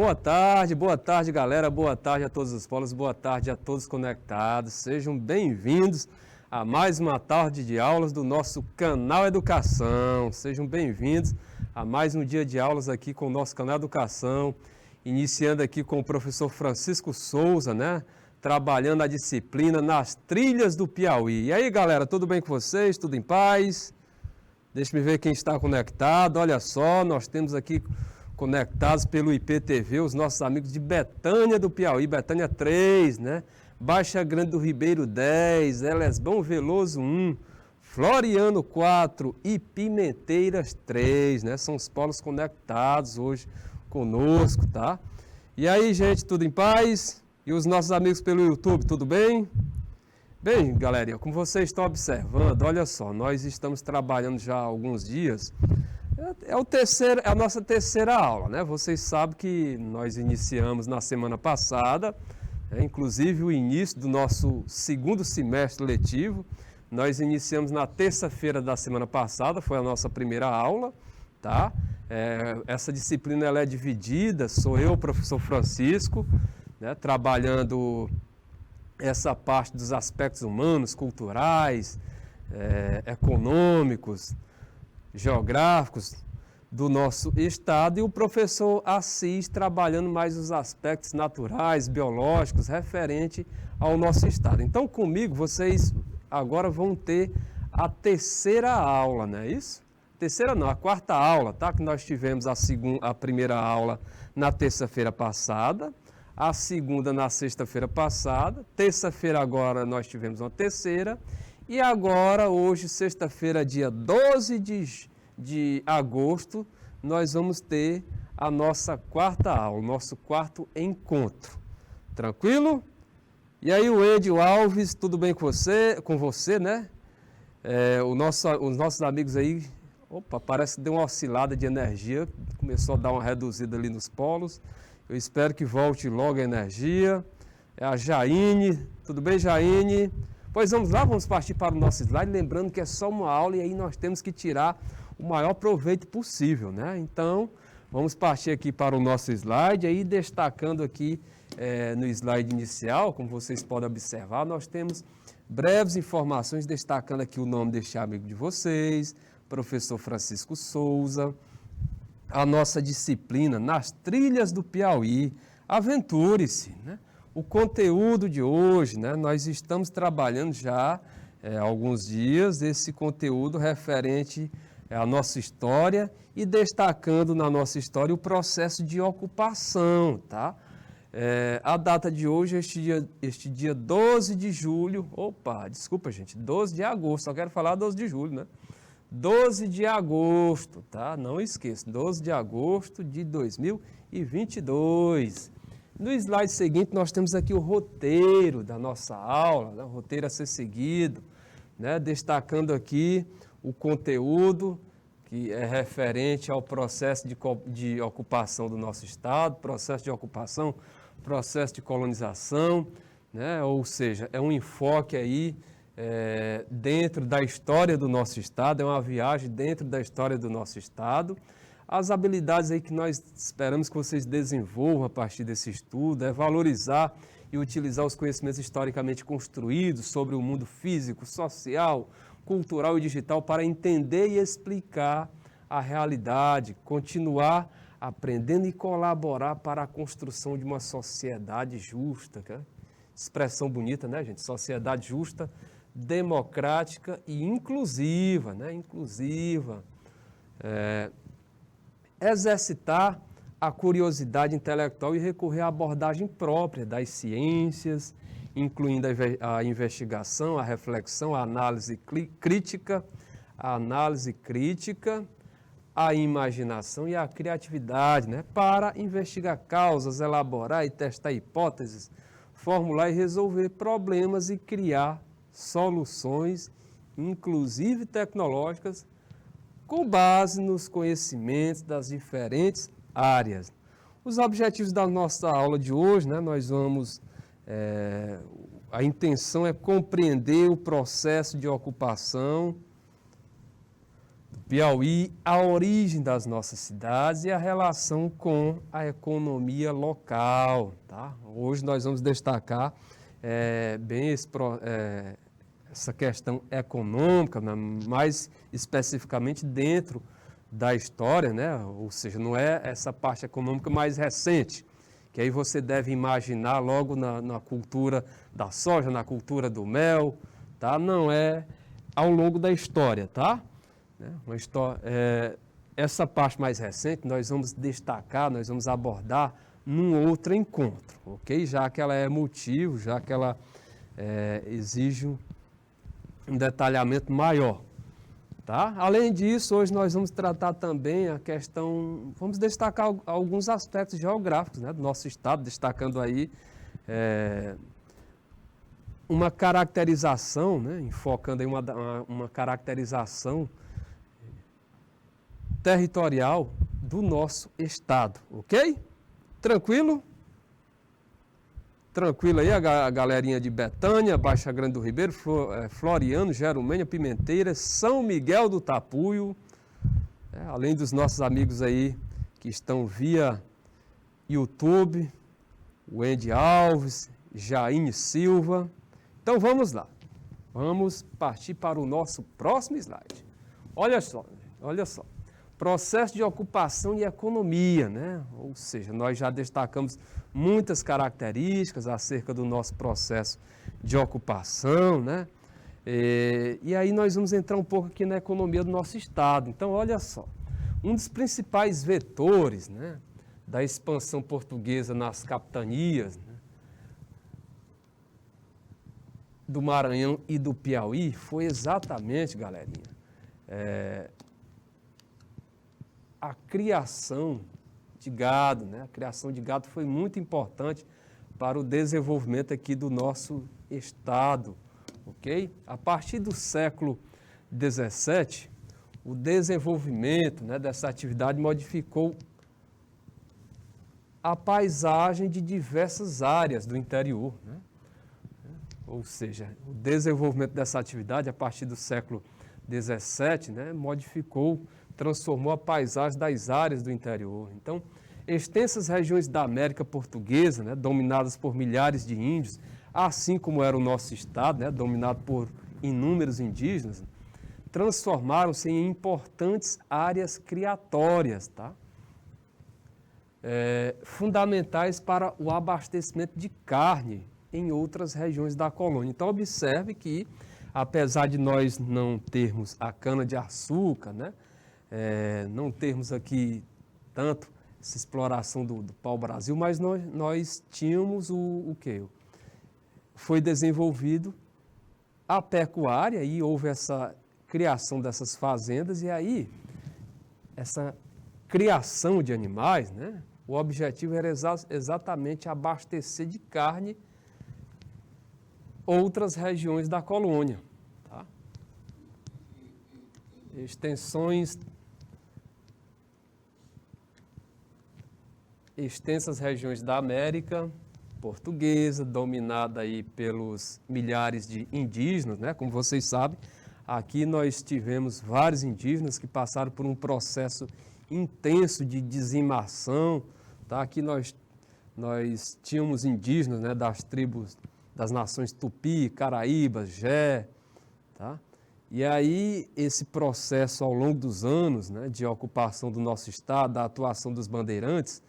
Boa tarde, galera, boa tarde a todos os polos, boa tarde a todos conectados. Sejam bem-vindos a mais uma tarde de aulas do nosso canal Educação. Sejam bem-vindos a mais um dia de aulas aqui com o nosso canal Educação, iniciando aqui com o professor Francisco Souza, né? Trabalhando a disciplina Nas Trilhas do Piauí. E aí, galera, tudo bem com vocês? Tudo em paz? Deixa eu ver quem está conectado. Olha só, nós temos aqui conectados pelo IPTV os nossos amigos de Betânia do Piauí, Betânia 3, né? Baixa Grande do Ribeiro 10, Elesbão Veloso 1, Floriano 4 e Pimenteiras 3, né? São os polos conectados hoje conosco, tá? E aí, gente, tudo em paz? E os nossos amigos pelo YouTube, tudo bem? Bem, galerinha, como vocês estão observando, olha só, nós estamos trabalhando já há alguns dias. É a nossa terceira aula, né? Vocês sabem que nós iniciamos na semana passada, inclusive o início do nosso segundo semestre letivo. Nós iniciamos na terça-feira da semana passada, foi a nossa primeira aula, tá? Essa disciplina ela é dividida, sou eu, o professor Francisco, né, trabalhando essa parte dos aspectos humanos, culturais, econômicos, geográficos do nosso estado, e o professor Assis trabalhando mais os aspectos naturais, biológicos, referente ao nosso estado. Então, comigo, vocês agora vão ter a terceira aula, não é isso? Terceira não, a quarta aula, tá? Que nós tivemos a primeira aula na terça-feira passada, a segunda na sexta-feira passada, terça-feira agora nós tivemos uma terceira, e agora, hoje, sexta-feira, dia 12 de agosto, nós vamos ter a nossa quarta aula, o nosso quarto encontro. Tranquilo? E aí, o Edio Alves, tudo bem com você, né? Os nossos amigos aí, parece que deu uma oscilada de energia, começou a dar uma reduzida ali nos polos. Eu espero que volte logo a energia. É a Jaine, tudo bem, Jaine? Pois vamos lá, vamos partir para o nosso slide, lembrando que é só uma aula e aí nós temos que tirar o maior proveito possível, né? Então, vamos partir aqui para o nosso slide, aí destacando aqui no slide inicial, como vocês podem observar, nós temos breves informações, destacando aqui o nome deste amigo de vocês, professor Francisco Souza, a nossa disciplina Nas Trilhas do Piauí. Aventure-se, né? O conteúdo de hoje, né? Nós estamos trabalhando já há alguns dias esse conteúdo referente à nossa história e destacando na nossa história o processo de ocupação, tá? A data de hoje, este dia 12 de julho, 12 de agosto, só quero falar 12 de julho, né? 12 de agosto, tá? Não esqueça, 12 de agosto de 2022. No slide seguinte, nós temos aqui o roteiro da nossa aula, né? O roteiro a ser seguido, né? Destacando aqui o conteúdo que é referente ao processo de ocupação do nosso estado, processo de ocupação, processo de colonização, né? Ou seja, é um enfoque aí dentro da história do nosso estado, é uma viagem dentro da história do nosso estado. As habilidades aí que nós esperamos que vocês desenvolvam a partir desse estudo é valorizar e utilizar os conhecimentos historicamente construídos sobre o mundo físico, social, cultural e digital para entender e explicar a realidade, continuar aprendendo e colaborar para a construção de uma sociedade justa. Expressão bonita, né, gente? Sociedade justa, democrática e inclusiva, né? Inclusiva. Exercitar a curiosidade intelectual e recorrer à abordagem própria das ciências, incluindo a investigação, a reflexão, a análise crítica, a imaginação e a criatividade, né? Para investigar causas, elaborar e testar hipóteses, formular e resolver problemas e criar soluções, inclusive tecnológicas, com base nos conhecimentos das diferentes áreas. Os objetivos da nossa aula de hoje, né, a intenção é compreender o processo de ocupação do Piauí, a origem das nossas cidades e a relação com a economia local, tá? Hoje nós vamos destacar bem essa questão econômica, né? Mais especificamente dentro da história, né? Ou seja, não é essa parte econômica mais recente, que aí você deve imaginar logo na cultura da soja, na cultura do mel, tá? Não é ao longo da história, tá? Essa parte mais recente nós vamos destacar, nós vamos abordar num outro encontro, ok? Já que ela é motivo, já que ela exige um detalhamento maior, tá? Além disso, hoje nós vamos tratar também a questão, vamos destacar alguns aspectos geográficos, né, do nosso estado, destacando aí uma caracterização, né, enfocando em uma caracterização territorial do nosso estado, ok? Tranquilo? Tranquilo aí a galerinha de Betânia, Baixa Grande do Ribeiro, Floriano, Jerumênia, Pimenteira, São Miguel do Tapuio, além dos nossos amigos aí que estão via YouTube, Wendy Alves, Jaine Silva. Então vamos lá, vamos partir para o nosso próximo slide. Olha só. Processo de ocupação e economia, né? Ou seja, nós já destacamos muitas características acerca do nosso processo de ocupação, né? E aí nós vamos entrar um pouco aqui na economia do nosso estado. Então, olha só, um dos principais vetores, né, da expansão portuguesa nas capitanias, né, do Maranhão e do Piauí foi exatamente, galerinha, a criação de gado, né? A criação de gado foi muito importante para o desenvolvimento aqui do nosso estado, ok? A partir do século XVII, o desenvolvimento, né, dessa atividade modificou a paisagem de diversas áreas do interior, né? Ou seja, o desenvolvimento dessa atividade a partir do século XVII, né, transformou a paisagem das áreas do interior. Então, extensas regiões da América Portuguesa, né, dominadas por milhares de índios, assim como era o nosso estado, né, dominado por inúmeros indígenas, transformaram-se em importantes áreas criatórias, tá? Fundamentais para o abastecimento de carne em outras regiões da colônia. Então, observe que, apesar de nós não termos a cana-de-açúcar, né, não termos aqui tanto essa exploração do pau-brasil, mas nós tínhamos o quê? Foi desenvolvido a pecuária e houve essa criação dessas fazendas e aí essa criação de animais, né? O objetivo era exatamente abastecer de carne outras regiões da colônia, tá? Extensas regiões da América Portuguesa, dominada aí pelos milhares de indígenas, né? Como vocês sabem, aqui nós tivemos vários indígenas que passaram por um processo intenso de dizimação, tá? Aqui nós tínhamos indígenas, né, das tribos das nações Tupi, Caraíbas, Jé, tá? E aí esse processo ao longo dos anos, né, de ocupação do nosso estado, da atuação dos bandeirantes,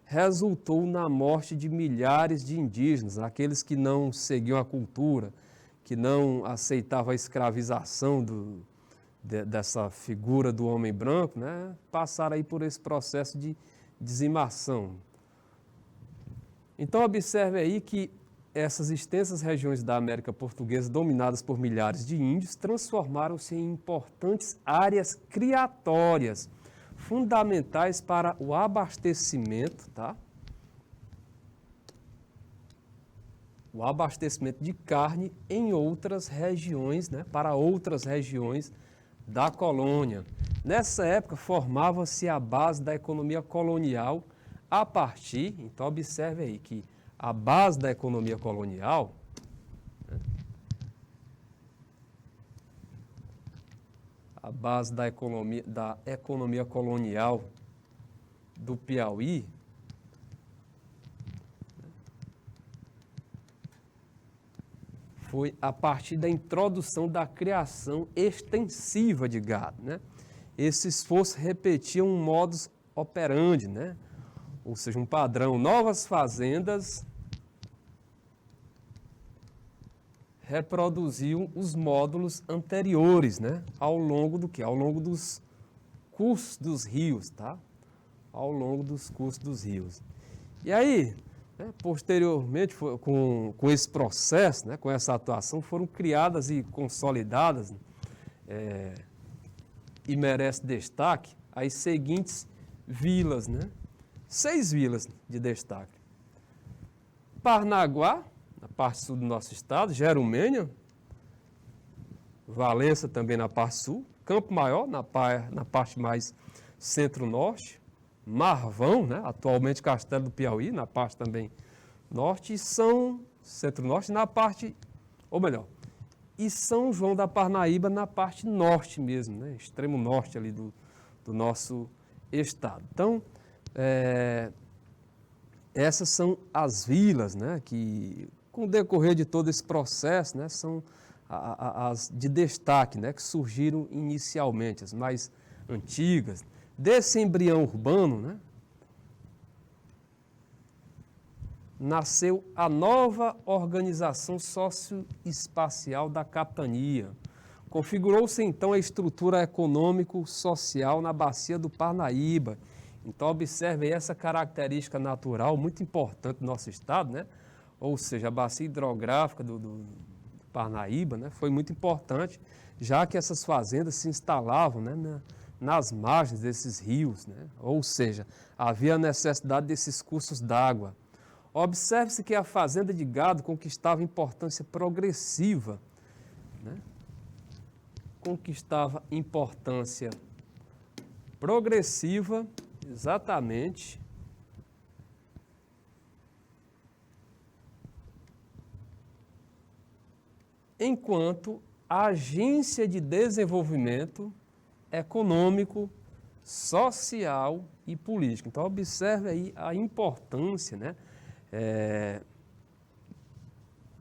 resultou na morte de milhares de indígenas, aqueles que não seguiam a cultura, que não aceitavam a escravização dessa figura do homem branco, né, passaram aí por esse processo de dizimação. Então observe aí que essas extensas regiões da América Portuguesa, dominadas por milhares de índios, transformaram-se em importantes áreas criatórias, fundamentais para o abastecimento, tá? O abastecimento de carne em outras regiões, né? Para outras regiões da colônia. Nessa época, formava-se a base da economia colonial a partir, então observe aí que a base da economia colonial, né, a base da economia colonial do Piauí, foi a partir da introdução da criação extensiva de gado, né? Esse esforço repetia um modus operandi, né? Ou seja, um padrão. Novas fazendas reproduziam os módulos anteriores, né? Ao longo do quê? Ao longo dos cursos dos rios, tá? Ao longo dos cursos dos rios. E aí, né, posteriormente, com esse processo, né, com essa atuação, foram criadas e consolidadas, e merece destaque, as seguintes vilas, né? 6 vilas de destaque. Parnaguá, na parte sul do nosso estado, Jerumênia, Valença também na parte sul, Campo Maior, na parte mais centro-norte, Marvão, né? Atualmente Castelo do Piauí, na parte também norte, e centro-norte na parte, ou melhor, e São João da Parnaíba na parte norte mesmo, né? Extremo norte ali do nosso estado. Então, essas são as vilas, né, que com o decorrer de todo esse processo, né, são as de destaque, né, que surgiram inicialmente, as mais antigas. Desse embrião urbano, né, nasceu a nova organização socioespacial da capitania. Configurou-se então a estrutura econômico-social na bacia do Parnaíba. Então observe aí essa característica natural muito importante do nosso estado, né? Ou seja, a bacia hidrográfica do Parnaíba, né, foi muito importante, já que essas fazendas se instalavam, né, nas margens desses rios, né? Ou seja, havia a necessidade desses cursos d'água. Observe-se que a fazenda de gado conquistava importância progressiva, né? Conquistava importância progressiva, exatamente, enquanto agência de desenvolvimento econômico, social e político. Então, observe aí a importância, né,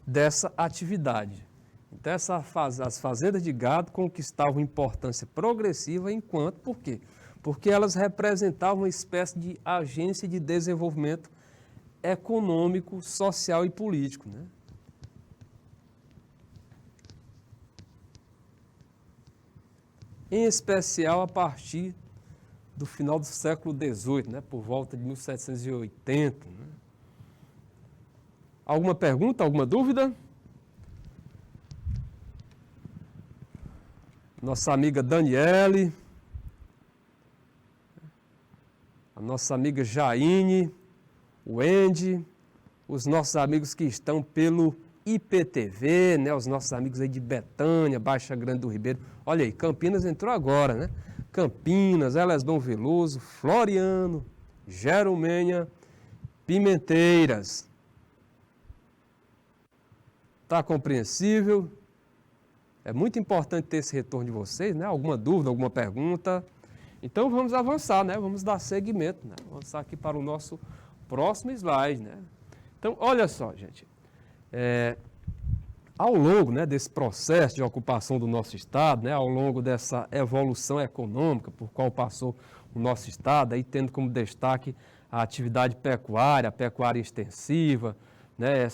dessa atividade. Então, as fazendas de gado conquistavam importância progressiva enquanto, por quê? Porque elas representavam uma espécie de agência de desenvolvimento econômico, social e político, né? Em especial a partir do final do século XVIII, né? Por volta de 1780. Né? Alguma pergunta, alguma dúvida? Nossa amiga Daniele, a nossa amiga Jaine, o Andy, os nossos amigos que estão pelo IPTV, né? Os nossos amigos aí de Betânia, Baixa Grande do Ribeiro. Olha aí, Campinas entrou agora, né? Campinas, Elesbão Veloso, Floriano, Jerumênia, Pimenteiras. Tá compreensível? É muito importante ter esse retorno de vocês, né? Alguma dúvida, alguma pergunta? Então vamos avançar, né? Vamos dar seguimento, né? Avançar aqui para o nosso próximo slide, né? Então, olha só, gente. Ao longo, né, desse processo de ocupação do nosso estado, né, ao longo dessa evolução econômica por qual passou o nosso estado, aí tendo como destaque a atividade pecuária, a pecuária extensiva, né,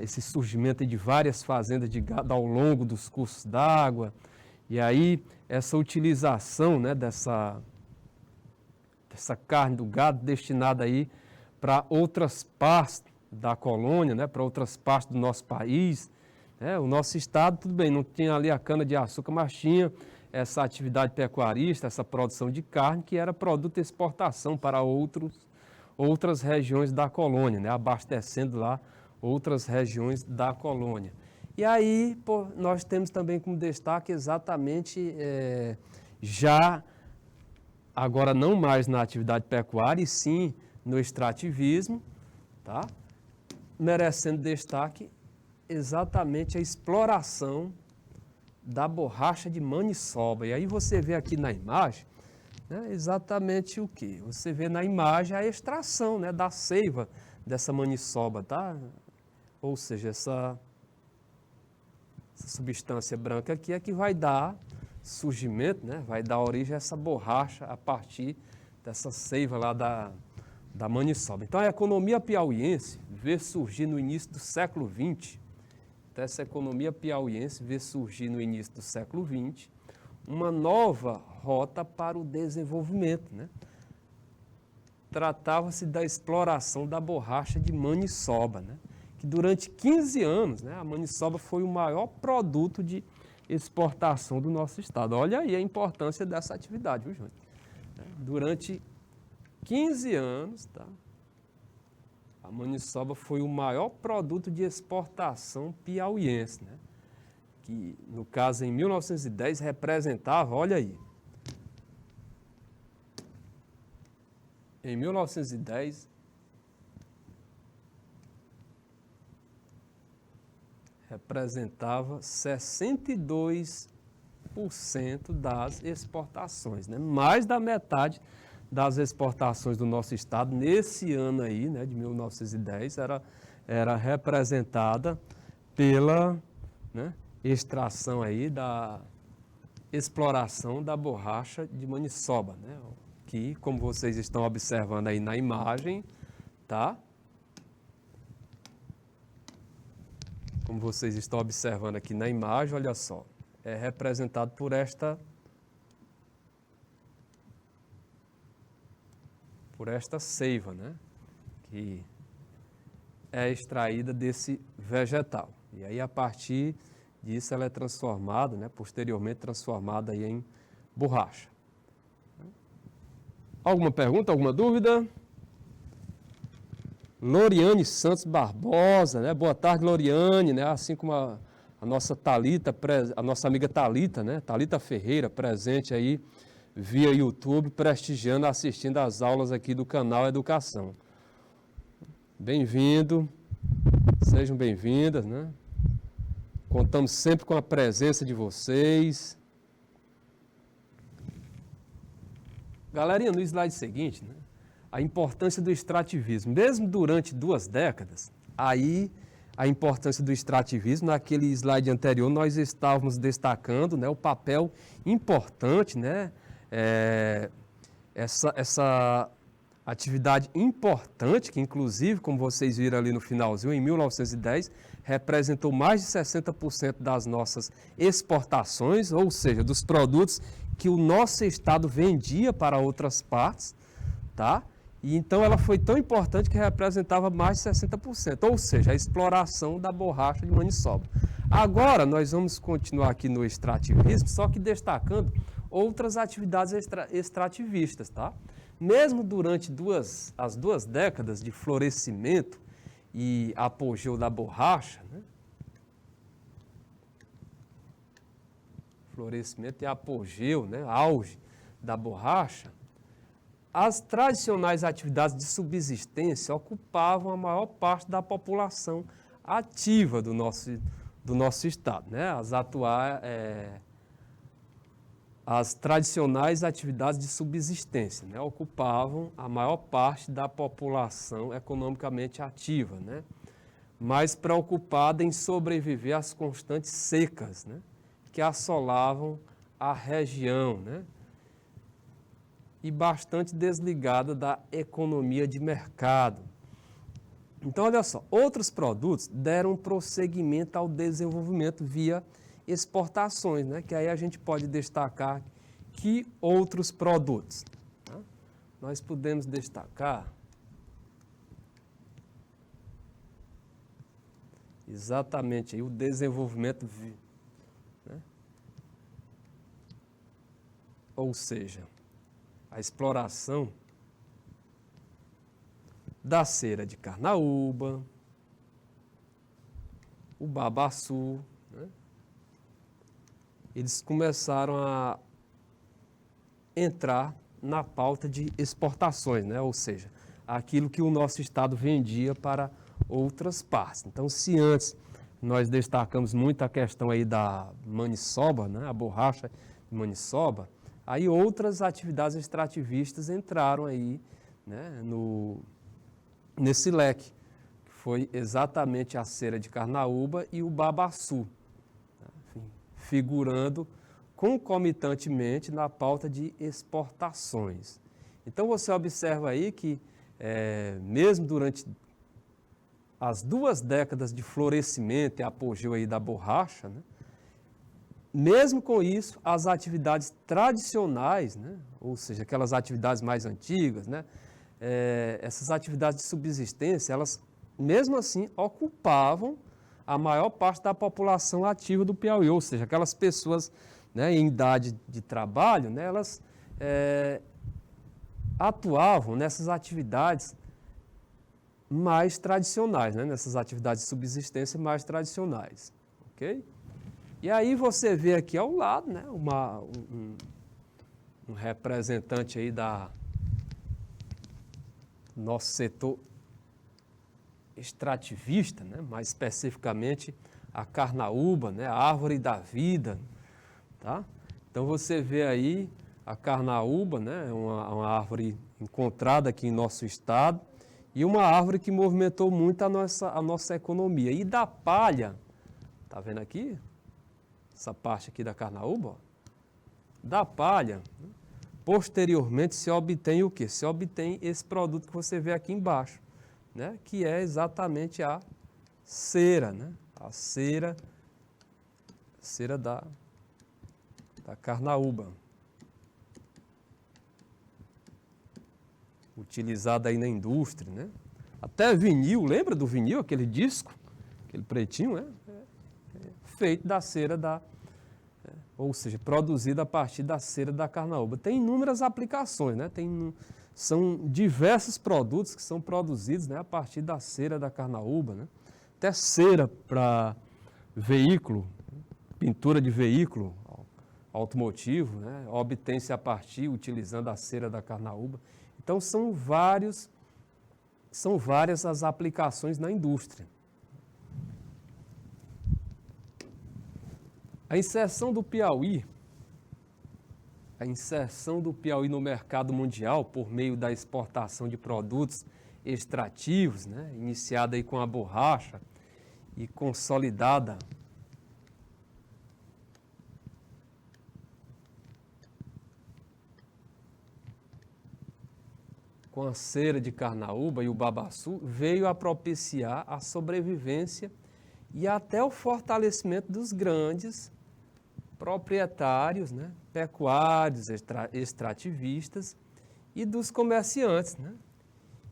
esse surgimento de várias fazendas de gado ao longo dos cursos d'água, e aí essa utilização, né, dessa carne do gado destinada aí para outras partes da colônia, né, para outras partes do nosso país. O nosso estado, tudo bem, não tinha ali a cana-de-açúcar, mas tinha essa atividade pecuarista, essa produção de carne, que era produto de exportação para outras regiões da colônia, né, abastecendo lá outras regiões da colônia. E aí, nós temos também como destaque exatamente, já agora não mais na atividade pecuária, e sim no extrativismo, tá? Merecendo destaque exatamente a exploração da borracha de maniçoba. E aí você vê aqui na imagem, né, exatamente o que? Você vê na imagem a extração, né, da seiva dessa maniçoba, tá? Ou seja, essa substância branca aqui é que vai dar surgimento, né, vai dar origem a essa borracha a partir dessa seiva lá da maniçoba. Então a economia piauiense vê surgir no início do século XX, então essa economia piauiense vê surgir no início do século XX uma nova rota para o desenvolvimento, né? Tratava-se da exploração da borracha de maniçoba, né? Que durante 15 anos, né, a maniçoba foi o maior produto de exportação do nosso estado. Olha aí a importância dessa atividade, viu, Júnior? Durante 15 anos, tá? A maniçoba foi o maior produto de exportação piauiense, né? Que, no caso, em 1910, representava, olha aí, em 1910, representava 62% das exportações, né? Mais da metade das exportações do nosso estado, nesse ano aí, né, de 1910, era representada pela, né, extração aí da exploração da borracha de maniçoba, né, que, como vocês estão observando aí na imagem, tá? Como vocês estão observando aqui na imagem, olha só, é representado por esta seiva, né, que é extraída desse vegetal. E aí, a partir disso, ela é transformada, né, posteriormente transformada aí em borracha. Alguma pergunta, alguma dúvida? Loriane Santos Barbosa, né? Boa tarde, Loriane, né? Assim como a nossa Thalita, a nossa amiga Thalita, né? Thalita Ferreira, presente aí via YouTube, prestigiando, assistindo às aulas aqui do canal Educação. Bem-vindo, sejam bem-vindas, né? Contamos sempre com a presença de vocês. Galerinha, no slide seguinte, né, a importância do extrativismo. Mesmo durante 2 décadas, aí a importância do extrativismo, naquele slide anterior nós estávamos destacando, né, o papel importante, né, essa atividade importante, que inclusive, como vocês viram ali no finalzinho, em 1910, representou mais de 60% das nossas exportações, ou seja, dos produtos que o nosso estado vendia para outras partes, tá? E então ela foi tão importante que representava mais de 60%, ou seja, a exploração da borracha de maniçoba. Agora nós vamos continuar aqui no extrativismo, só que destacando outras atividades extrativistas, tá? Mesmo durante as 2 décadas de florescimento e apogeu da borracha, né? Florescimento e apogeu, né? Auge da borracha, as tradicionais atividades de subsistência ocupavam a maior parte da população ativa do nosso estado, né? As tradicionais atividades de subsistência, né, ocupavam a maior parte da população economicamente ativa, né, mais preocupada em sobreviver às constantes secas, né, que assolavam a região, né, e bastante desligada da economia de mercado. Então, olha só, outros produtos deram prosseguimento ao desenvolvimento via exportações, né? Que aí a gente pode destacar que outros produtos. Tá? Nós podemos destacar exatamente aí o desenvolvimento, né? Ou seja, a exploração da cera de carnaúba, o babaçu, né? Eles começaram a entrar na pauta de exportações, né? Ou seja, aquilo que o nosso estado vendia para outras partes. Então, se antes nós destacamos muito a questão aí da maniçoba, né, a borracha de maniçoba. Aí outras atividades extrativistas entraram aí, né, nesse leque, que foi exatamente a cera de carnaúba e o babaçu, né, enfim, figurando concomitantemente na pauta de exportações. Então você observa aí que, mesmo durante as 2 décadas de florescimento e apogeu aí da borracha, né, mesmo com isso, as atividades tradicionais, né, ou seja, aquelas atividades mais antigas, né, essas atividades de subsistência, elas, mesmo assim, ocupavam a maior parte da população ativa do Piauí, ou seja, aquelas pessoas, né, em idade de trabalho, né, elas atuavam nessas atividades mais tradicionais, né, nessas atividades de subsistência mais tradicionais, ok? E aí você vê aqui ao lado, né, um representante aí da nosso setor extrativista, né, mais especificamente a carnaúba, né, a árvore da vida, tá? Então você vê aí a carnaúba, né, uma árvore encontrada aqui em nosso estado e uma árvore que movimentou muito a nossa economia. E da palha, tá vendo aqui? Essa parte aqui da carnaúba, ó, da palha, posteriormente se obtém o quê? Se obtém esse produto que você vê aqui embaixo, né? Que é exatamente a cera, né? A cera da carnaúba, utilizada aí na indústria, né? Até vinil, lembra do vinil, aquele disco, aquele pretinho, né? Feito da cera ou seja, produzida a partir da cera da carnaúba. Tem inúmeras aplicações, né? São diversos produtos que são produzidos, né, a partir da cera da carnaúba, né? Até cera para veículo, pintura de veículo automotivo, né? Obtém-se a partir, utilizando a cera da carnaúba. Então são várias as aplicações na indústria. A inserção do Piauí no mercado mundial por meio da exportação de produtos extrativos, né, iniciada aí com a borracha e consolidada com a cera de carnaúba e o babaçu, veio a propiciar a sobrevivência e até o fortalecimento dos grandes proprietários, né, pecuários, extrativistas e dos comerciantes, né?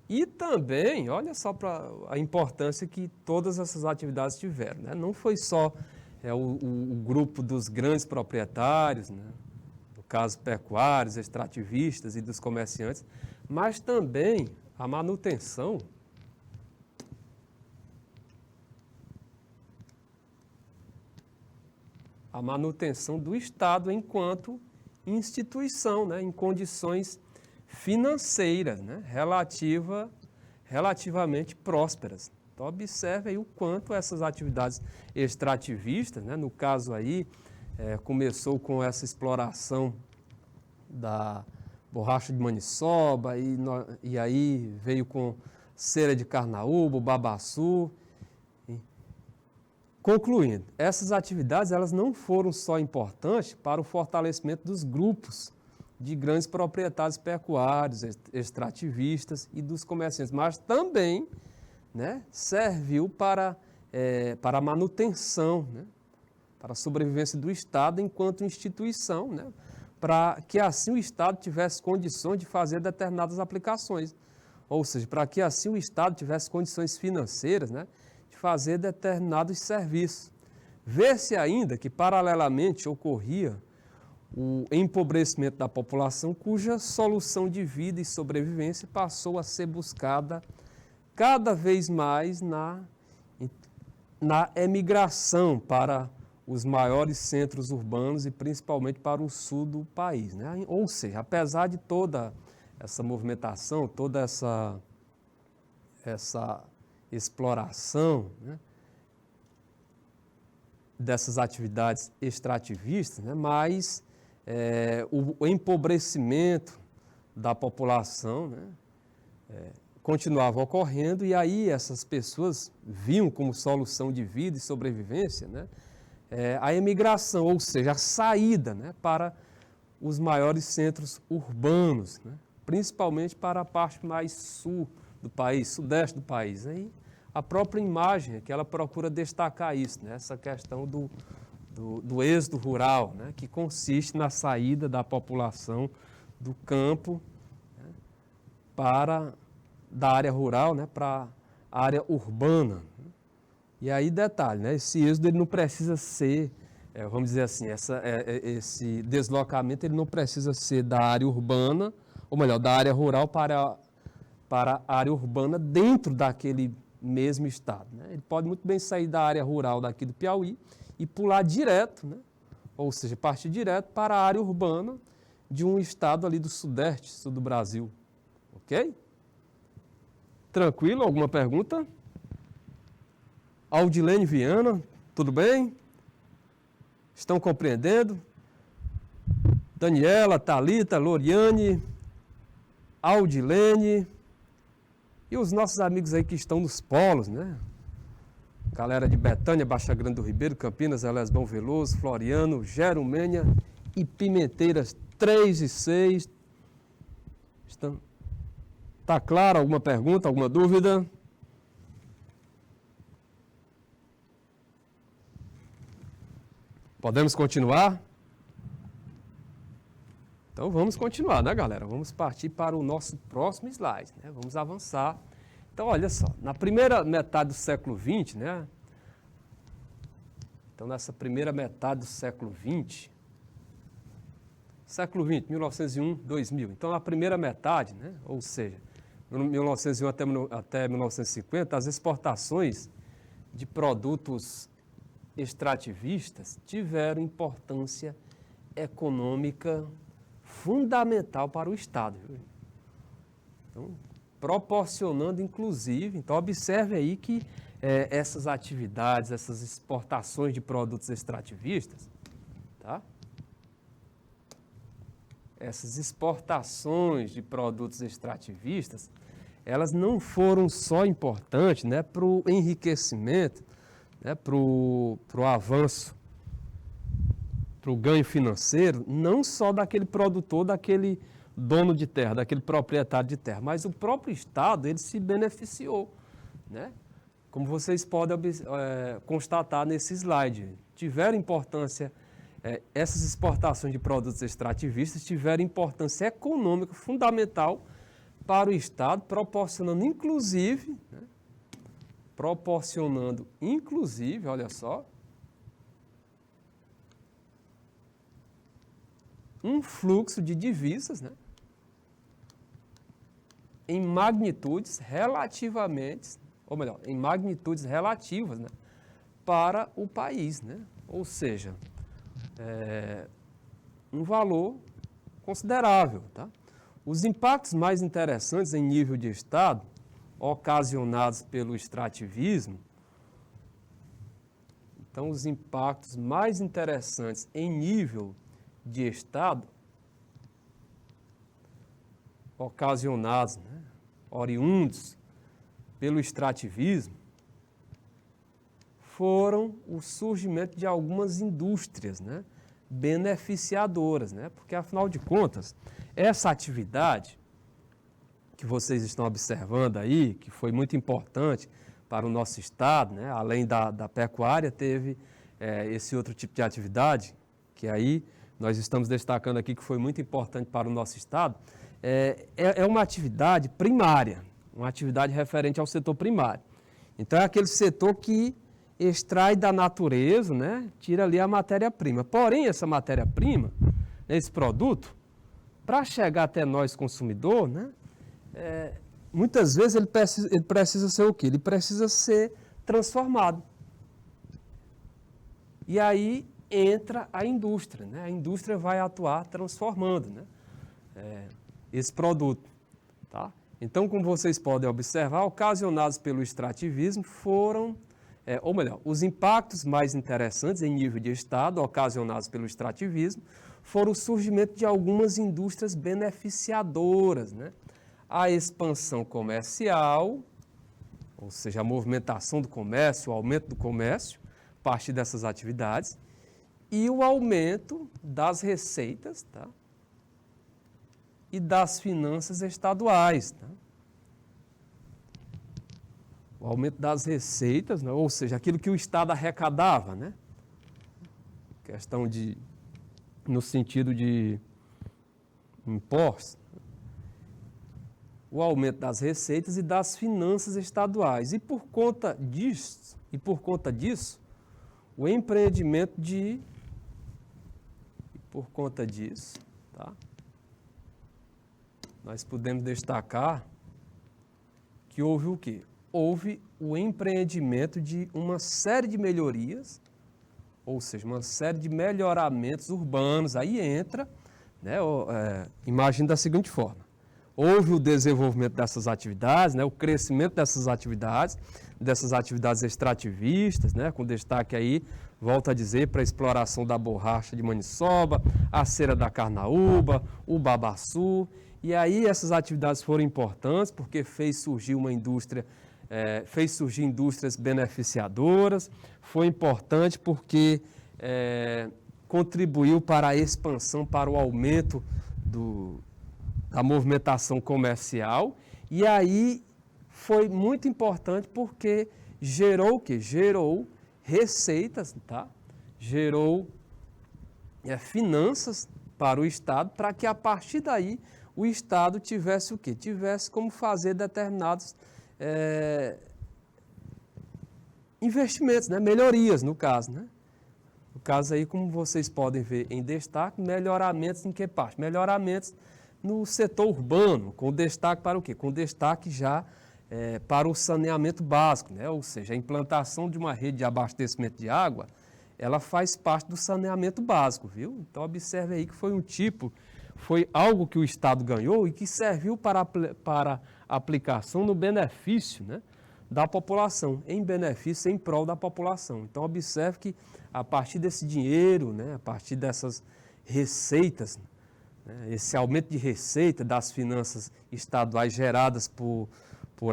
E também, olha só para a importância que todas essas atividades tiveram, né? Não foi só o grupo dos grandes proprietários, né, no caso pecuários, extrativistas e dos comerciantes, mas também a manutenção do Estado enquanto instituição, né, em condições financeiras, né, relativamente prósperas. Então, observe aí o quanto essas atividades extrativistas, né, no caso aí, começou com essa exploração da borracha de maniçoba e aí veio com cera de carnaúba, babaçu. Concluindo, essas atividades elas não foram só importantes para o fortalecimento dos grupos de grandes proprietários pecuários, extrativistas e dos comerciantes, mas também, né, serviu para a manutenção, né, para a sobrevivência do Estado enquanto instituição, né, para que assim o Estado tivesse condições de fazer determinadas aplicações, ou seja, para que assim o Estado tivesse condições financeiras, né, fazer determinados serviços. Vê-se ainda que, paralelamente, ocorria o empobrecimento da população, cuja solução de vida e sobrevivência passou a ser buscada cada vez mais na emigração para os maiores centros urbanos e principalmente para o sul do país, né? Ou seja, apesar de toda essa movimentação, toda essa exploração, né, dessas atividades extrativistas, né, mas o empobrecimento da população, né, continuava ocorrendo, e aí essas pessoas viam como solução de vida e sobrevivência, né, a emigração, ou seja, a saída, né, para os maiores centros urbanos, né, principalmente para a parte mais sul do país, sudeste do país. Aí a própria imagem é que ela procura destacar isso, né, essa questão do êxodo rural, né, que consiste na saída da população do campo, né, da área rural, né, para a área urbana. E aí, detalhe, né, esse êxodo ele não precisa ser, vamos dizer assim, esse deslocamento ele não precisa ser da área urbana, ou melhor, da área rural para a área urbana dentro daquele mesmo estado, né? Ele pode muito bem sair da área rural daqui do Piauí e pular direto, né, ou seja, partir direto para a área urbana de um estado ali do sudeste, sul do Brasil. Ok? Tranquilo? Alguma pergunta? Aldilene Viana, tudo bem? Estão compreendendo? Daniela, Thalita, Loriane, Aldilene e os nossos amigos aí que estão nos polos, né? Galera de Betânia, Baixa Grande do Ribeiro, Campinas, Elesbão Veloso, Floriano, Jeromênia e Pimenteiras 3 e 6. Está claro? Alguma pergunta, alguma dúvida? Podemos continuar? Então vamos continuar, né, galera? Vamos partir para o nosso próximo slide, né? Vamos avançar. Então, olha só, na primeira metade do século XX, né? Então, nessa primeira metade do século XX, 1901, 2000. Então, na primeira metade, né? Ou seja, 1901 até 1950, as exportações de produtos extrativistas tiveram importância econômica fundamental para o Estado. Viu? Então, proporcionando, inclusive, então observe aí que essas atividades, essas exportações de produtos extrativistas, tá? Essas exportações de produtos extrativistas, elas não foram só importantes, né, para o enriquecimento, né, para o avanço, para o ganho financeiro, não só daquele produtor, daquele dono de terra, daquele proprietário de terra, mas o próprio Estado, ele se beneficiou, né? Como vocês podem constatar nesse slide, tiveram importância, essas exportações de produtos extrativistas tiveram importância econômica fundamental para o Estado, proporcionando inclusive, olha só, um fluxo de divisas, né, em magnitudes relativamente, ou melhor, em magnitudes relativas, né, para o país, né? Ou seja, um valor considerável, tá? Os impactos mais interessantes em nível de Estado, ocasionados pelo extrativismo, então os impactos mais interessantes em nível de Estado, ocasionados, né, oriundos pelo extrativismo, foram o surgimento de algumas indústrias, né, beneficiadoras, né, porque, afinal de contas, essa atividade que vocês estão observando aí, que foi muito importante para o nosso Estado, né, além da pecuária, teve esse outro tipo de atividade, que aí nós estamos destacando aqui que foi muito importante para o nosso Estado, é uma atividade primária, uma atividade referente ao setor primário. Então, é aquele setor que extrai da natureza, né, tira ali a matéria-prima. Porém, essa matéria-prima, esse produto, para chegar até nós, consumidor, né, muitas vezes ele precisa ser o quê? Ele precisa ser transformado. E aí entra a indústria, né? A indústria vai atuar transformando, né, esse produto. Tá? Então, como vocês podem observar, ocasionados pelo extrativismo, foram ou melhor, os impactos mais interessantes em nível de Estado, ocasionados pelo extrativismo, foram o surgimento de algumas indústrias beneficiadoras, né? A expansão comercial, ou seja, a movimentação do comércio, o aumento do comércio, a partir dessas atividades, e o aumento das receitas, tá? E das finanças estaduais, tá? O aumento das receitas, né? Ou seja, aquilo que o Estado arrecadava, né? Questão de, no sentido de impostos, o aumento das receitas e das finanças estaduais. E por conta disso, o empreendimento de... Por conta disso, tá? Nós podemos destacar que houve o quê? Houve o empreendimento de uma série de melhorias, ou seja, uma série de melhoramentos urbanos. Aí entra, né, imagine da seguinte forma: houve o desenvolvimento dessas atividades, né, o crescimento dessas atividades extrativistas, né, com destaque aí, volto a dizer, para a exploração da borracha de maniçoba, a cera da carnaúba, o babaçu. E aí essas atividades foram importantes porque fez surgir indústrias beneficiadoras, foi importante porque contribuiu para a expansão, para o aumento da movimentação comercial. E aí foi muito importante porque gerou o quê? Gerou receitas, tá? Gerou finanças para o Estado, para que a partir daí o Estado tivesse o quê? Tivesse como fazer determinados investimentos, né? Melhorias, no caso, né? No caso aí, como vocês podem ver em destaque, melhoramentos em que parte? Melhoramentos no setor urbano, com destaque para o quê? Com destaque já para o saneamento básico, né? Ou seja, a implantação de uma rede de abastecimento de água, ela faz parte do saneamento básico, viu? Então, observe aí que foi algo que o Estado ganhou e que serviu para aplicação no benefício, né, da população, em benefício, em prol da população. Então, observe que a partir desse dinheiro, né, a partir dessas receitas, né, esse aumento de receita das finanças estaduais geradas por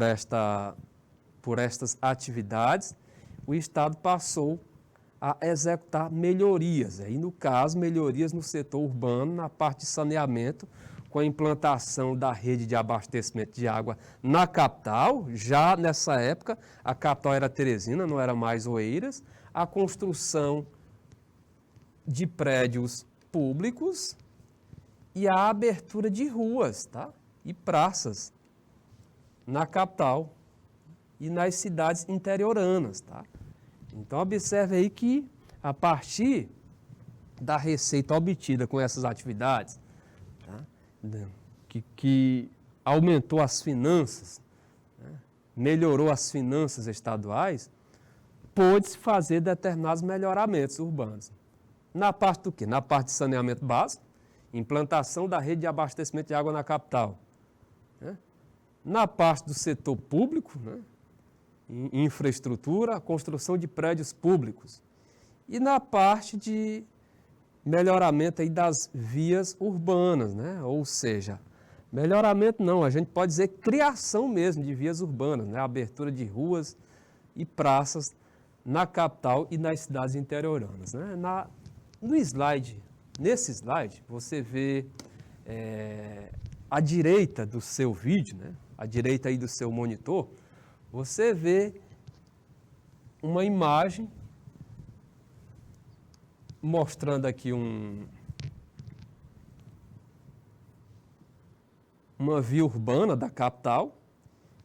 estas atividades, o Estado passou a executar melhorias, aí no caso, melhorias no setor urbano, na parte de saneamento, com a implantação da rede de abastecimento de água na capital. Já nessa época, a capital era Teresina, não era mais Oeiras, a construção de prédios públicos e a abertura de ruas, tá? E praças na capital e nas cidades interioranas, tá? Então, observe aí que, a partir da receita obtida com essas atividades, tá, que aumentou as finanças, né, melhorou as finanças estaduais, pôde-se fazer determinados melhoramentos urbanos. Na parte do quê? Na parte de saneamento básico, implantação da rede de abastecimento de água na capital. Né? Na parte do setor público, né, infraestrutura, a construção de prédios públicos. E na parte de melhoramento aí das vias urbanas, né? Ou seja, melhoramento não, a gente pode dizer criação mesmo de vias urbanas, né? Abertura de ruas e praças na capital e nas cidades interioranas, né? Nesse slide, você vê à direita do seu vídeo, né? À direita aí do seu monitor, você vê uma imagem mostrando aqui uma via urbana da capital.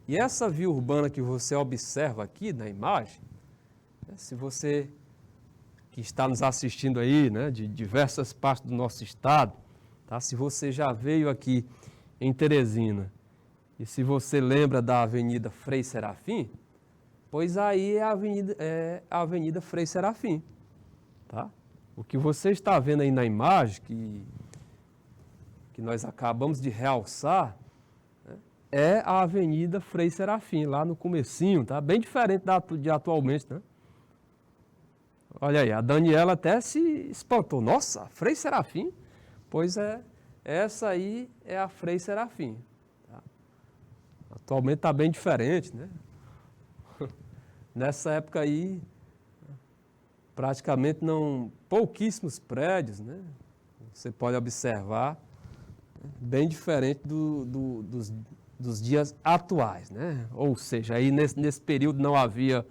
E essa via urbana que você observa aqui na imagem, né, se você que está nos assistindo aí, né, de diversas partes do nosso estado, tá? Se você já veio aqui em Teresina, e se você lembra da Avenida Frei Serafim, pois aí é a Avenida Frei Serafim, tá? O que você está vendo aí na imagem, que nós acabamos de realçar, né, é a Avenida Frei Serafim, lá no comecinho, tá? Bem diferente de atualmente, né? Olha aí, a Daniela até se espantou. Nossa, Frei Serafim? Pois é, essa aí é a Frei Serafim. Tá? Atualmente está bem diferente, né? Nessa época aí, praticamente pouquíssimos prédios, né? Você pode observar, bem diferente dos dias atuais, né? Ou seja, aí nesse período não havia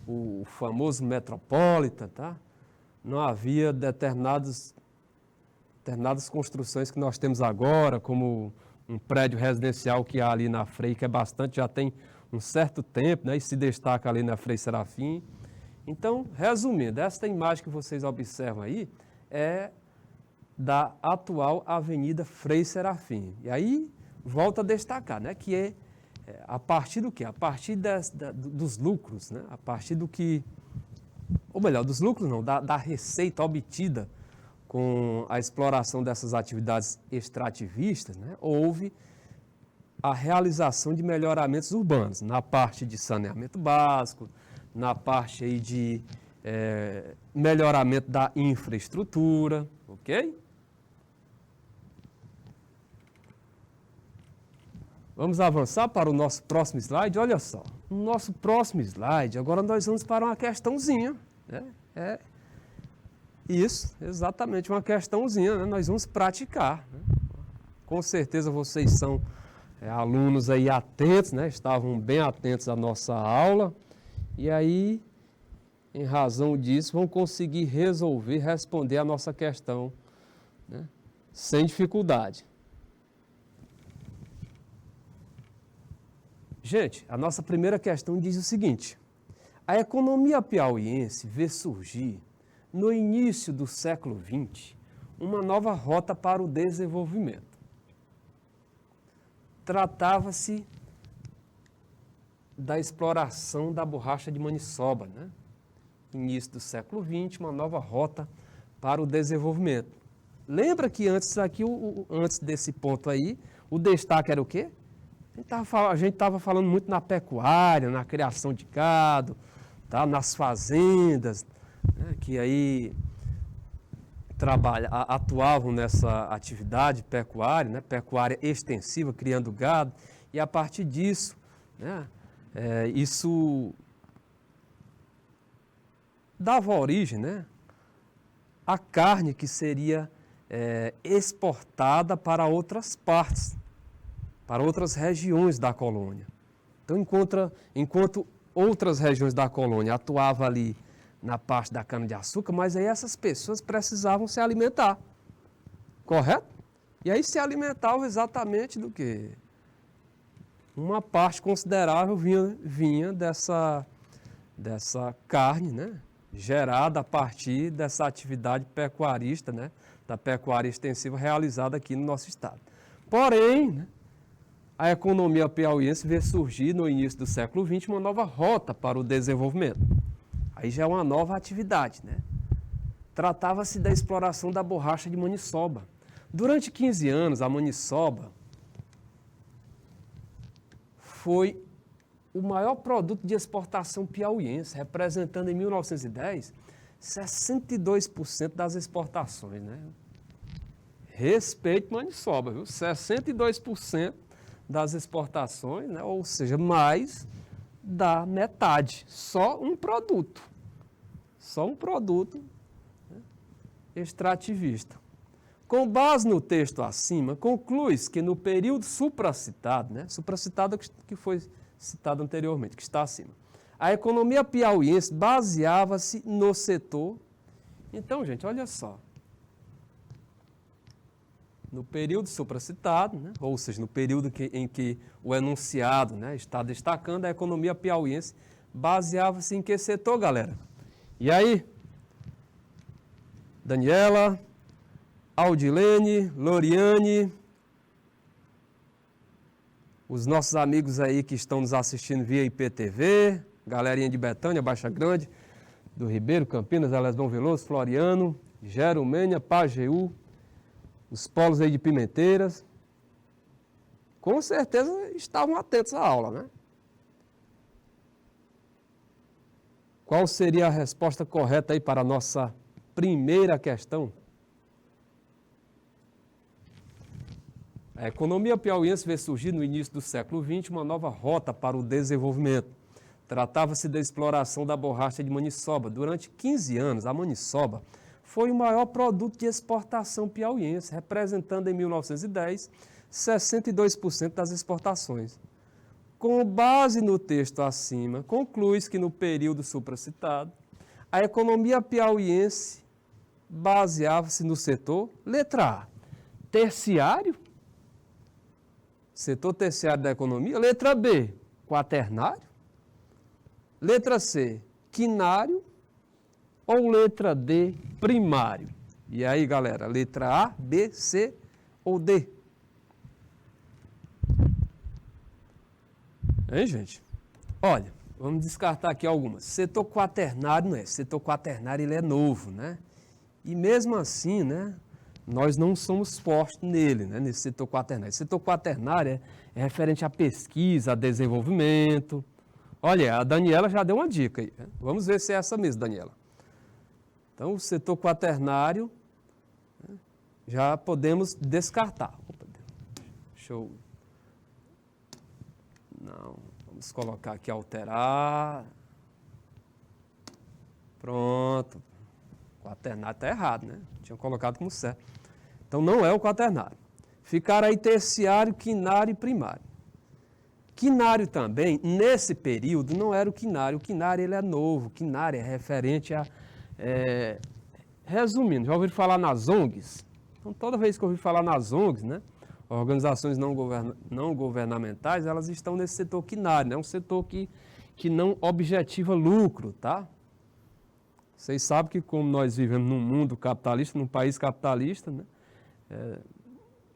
o famoso Metropolitan, tá? Não havia determinadas construções que nós temos agora, como um prédio residencial que há ali na Frei, que é bastante, já tem um certo tempo, né? E se destaca ali na Frei Serafim. Então, resumindo, esta imagem que vocês observam aí é da atual Avenida Frei Serafim. E aí, volta a destacar, né? Que é a partir do quê? A partir dos lucros, né? A partir do que, ou melhor, dos lucros não, da receita obtida com a exploração dessas atividades extrativistas, né? Houve a realização de melhoramentos urbanos, na parte de saneamento básico, na parte aí de melhoramento da infraestrutura, ok? Vamos avançar para o nosso próximo slide. Olha só, no nosso próximo slide, agora nós vamos para uma questãozinha. Né? Isso, exatamente, uma questãozinha, né? Nós vamos praticar. Né? Com certeza vocês são alunos aí atentos, né? Estavam bem atentos à nossa aula. E aí, em razão disso, vão conseguir responder a nossa questão, né? Sem dificuldade. Gente, a nossa primeira questão diz o seguinte: a economia piauiense vê surgir, no início do século XX, uma nova rota para o desenvolvimento. Tratava-se da exploração da borracha de maniçoba, né? Início do século XX, uma nova rota para o desenvolvimento. Lembra que antes desse ponto aí, o destaque era o quê? A gente estava falando muito na pecuária, na criação de gado, tá? Nas fazendas, né? Que aí atuavam nessa atividade pecuária, né? Pecuária extensiva, criando gado, e a partir disso, né? Isso dava origem, né? À carne que seria exportada para outras partes, para outras regiões da colônia. Então, enquanto outras regiões da colônia atuavam ali na parte da cana-de-açúcar, mas aí essas pessoas precisavam se alimentar, correto? E aí se alimentavam exatamente do quê? Uma parte considerável vinha dessa carne, né? Gerada a partir dessa atividade pecuarista, né? Da pecuária extensiva realizada aqui no nosso estado. Porém, né? A economia piauiense vê surgir no início do século XX uma nova rota para o desenvolvimento. Aí já é uma nova atividade, né? Tratava-se da exploração da borracha de maniçoba. Durante 15 anos, a maniçoba foi o maior produto de exportação piauiense, representando em 1910 62% das exportações, né? Respeito maniçoba, viu? 62% das exportações, né? Ou seja, mais da metade, só um produto, né? Extrativista. Com base no texto acima, conclui-se que no período supracitado, né? Supracitado que foi citado anteriormente, que está acima, a economia piauiense baseava-se no setor. Então, gente, olha só. No período supracitado, né, ou seja, no período em que o enunciado, né, está destacando, a economia piauiense baseava-se em que setor, galera? E aí? Daniela, Aldilene, Loriane, os nossos amigos aí que estão nos assistindo via IPTV, galerinha de Betânia, Baixa Grande, do Ribeiro, Campinas, Elesbão Veloso, Floriano, Jeromênia, Pajeú, os polos aí de Pimenteiras, com certeza estavam atentos à aula, né? Qual seria a resposta correta aí para a nossa primeira questão? A economia piauiense vê surgir no início do século XX uma nova rota para o desenvolvimento. Tratava-se da exploração da borracha de maniçoba. Durante 15 anos, a maniçoba foi o maior produto de exportação piauiense, representando em 1910 62% das exportações. Com base no texto acima, conclui-se que no período supracitado, a economia piauiense baseava-se no setor, letra A, terciário, setor terciário da economia, letra B, quaternário, letra C, quinário, ou letra D, primário? E aí, galera, letra A, B, C ou D? Hein, gente? Olha, vamos descartar aqui algumas. Setor quaternário não é. Setor quaternário ele é novo, né? E mesmo assim, né, nós não somos fortes nele, né, nesse setor quaternário. Esse setor quaternário é referente à pesquisa, a desenvolvimento. Olha, a Daniela já deu uma dica aí. Né? Vamos ver se é essa mesmo, Daniela. Então, o setor quaternário, né, já podemos descartar. Opa, deixa eu... Não, vamos colocar aqui alterar. Pronto. Quaternário está errado, né? Tinha colocado como certo. Então, não é o quaternário. Ficaram aí terciário, quinário e primário. Quinário também, nesse período, não era o quinário. O quinário ele é novo. O quinário é referente a... resumindo, já ouviram falar nas ONGs? Então, toda vez que eu ouvi falar nas ONGs, né? Organizações não governamentais, elas estão nesse setor quinário, né? Um setor que não objetiva lucro, tá? Vocês sabem que como nós vivemos num mundo capitalista, num país capitalista, né?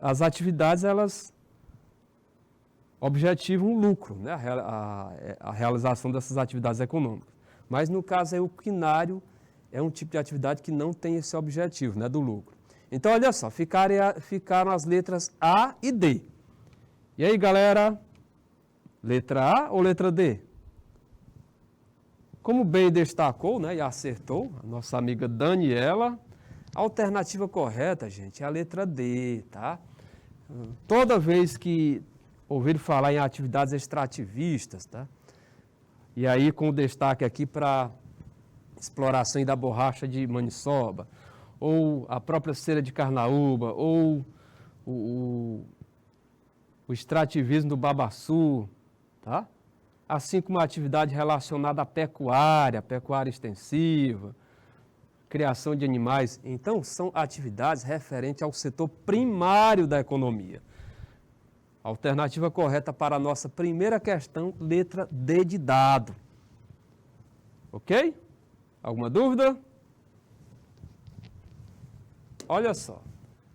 As atividades, elas objetivam o lucro, né? A realização dessas atividades econômicas. Mas no caso aí o quinário é um tipo de atividade que não tem esse objetivo, né? Do lucro. Então, olha só, ficaram as letras A e D. E aí, galera, letra A ou letra D? Como bem destacou, né, e acertou, a nossa amiga Daniela, a alternativa correta, gente, é a letra D, tá? Toda vez que ouviram falar em atividades extrativistas, tá? E aí, com o destaque aqui para exploração da borracha de maniçoba, ou a própria cera de carnaúba, ou o extrativismo do babaçu, tá? Assim como a atividade relacionada à pecuária extensiva, criação de animais. Então, são atividades referentes ao setor primário da economia. A alternativa correta para a nossa primeira questão, letra D de dado. Ok? Alguma dúvida? Olha só,